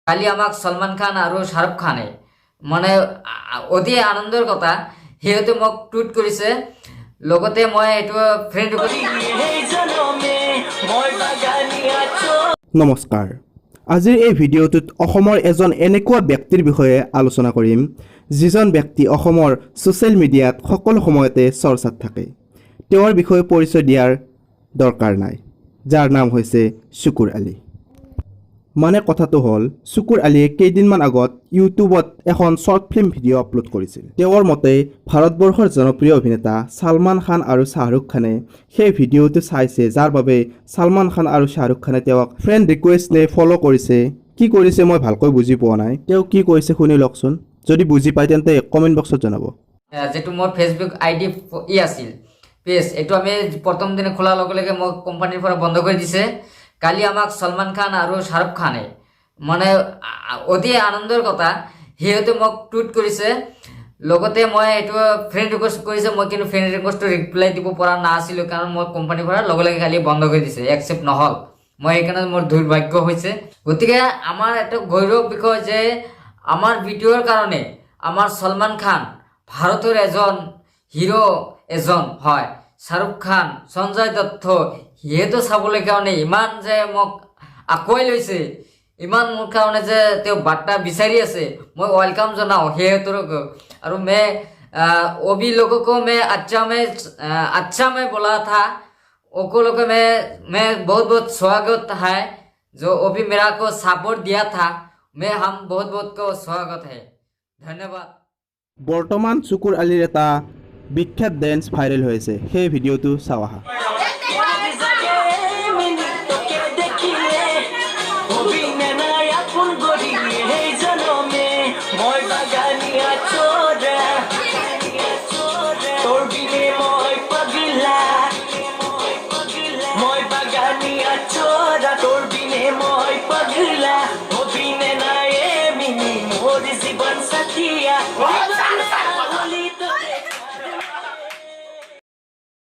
কালি আমাক সলমান খান আৰু শাহৰুখ খানে মানে অতি আনন্দৰ কথা সিহঁতে মোক টুইট কৰিছে লগতে মই এইটো ফ্ৰেণ্ড নমস্কাৰ আজিৰ এই ভিডিঅ'টোত অসমৰ এজন এনেকুৱা ব্যক্তিৰ বিষয়ে আলোচনা কৰিম যিজন ব্যক্তি অসমৰ ছ'চিয়েল মিডিয়াত সকলো সময়তে চৰ্চাত থাকে তেওঁৰ বিষয়ে পৰিচয় দিয়াৰ দৰকাৰ নাই যাৰ নাম হৈছে শুকুৰ আলী মানে কথাটো হ'ল শুকুৰ আলীয়ে কেইদিনমান আগত ইউটিউবত এখন শ্বৰ্ট ফিল্ম ভিডিঅ' আপলোড কৰিছিল তেওঁৰ মতে ভাৰতবৰ্ষৰ জনপ্ৰিয় অভিনেতা সলমান খান আৰু শাহৰুখ খানে সেই ভিডিঅ'টো চাইছে যাৰ বাবে সলমান খান আৰু শাহৰুখ খানে তেওঁক ফ্ৰেণ্ড ৰিকুৱেষ্ট নে ফ'ল' কৰিছে কি কৰিছে মই ভালকৈ বুজি পোৱা নাই তেওঁ কি কৰিছে শুনি লওকচোন যদি বুজি পায় তেন্তে কমেণ্ট বক্সত জনাব যেটো মোৰ ফেচবুক আইডি আছিল পেজ এইটো আমি প্ৰথম দিনে খোলাৰ লগে লগে মোক কোম্পানীৰ পৰা বন্ধ কৰি দিছে কালি আমাক সলমান খান আৰু শাহৰুখ খানে মানে অতি আনন্দৰ কথা সিহঁতে মোক টুইট কৰিছে লগতে মই এইটো ফ্ৰেণ্ড ৰিকুৱেষ্ট কৰিছে মই কিন্তু ফ্ৰেণ্ড ৰিকুৱেষ্টটো ৰিপ্লাই দিব পৰা নাছিলোঁ কাৰণ মই কোম্পানীৰ পৰা লগে লগে কালি বন্ধ কৰি দিছে একচেপ্ট নহ'ল মই সেইকাৰণে মোৰ দুৰ্ভাগ্য হৈছে গতিকে আমাৰ এটা গৌৰৱ বিষয় যে আমাৰ ভিডিঅ'ৰ কাৰণে আমাৰ সলমান খান ভাৰতৰ এজন হিৰো এজন হয় শাহৰুখ খান সঞ্জয় দত্ত সিহঁতো চাবলৈ কাৰণে ইমান যে মোক আঁকোৱাই লৈছে ইমান মোৰ কাৰণে যে তেওঁ বাৰ্তা বিচাৰি আছে মই ৱেলকাম জনাওঁ সিহঁতক और मैं वो भी लोगों को मैं अच्छा में बोला था वो लोग को मैं बहुत बहुत स्वागत है जो वो भी मेरा को सपोर्ट दिया था मैं हम बहुत बहुत को स्वागत है धन्यवाद বৰ্তমান শুকুৰ আলীৰ এটা বিখ্যাত ডেন্স ভাইৰেল হৈছে সেই ভিডিঅ'টো চাওঁ আহা Satia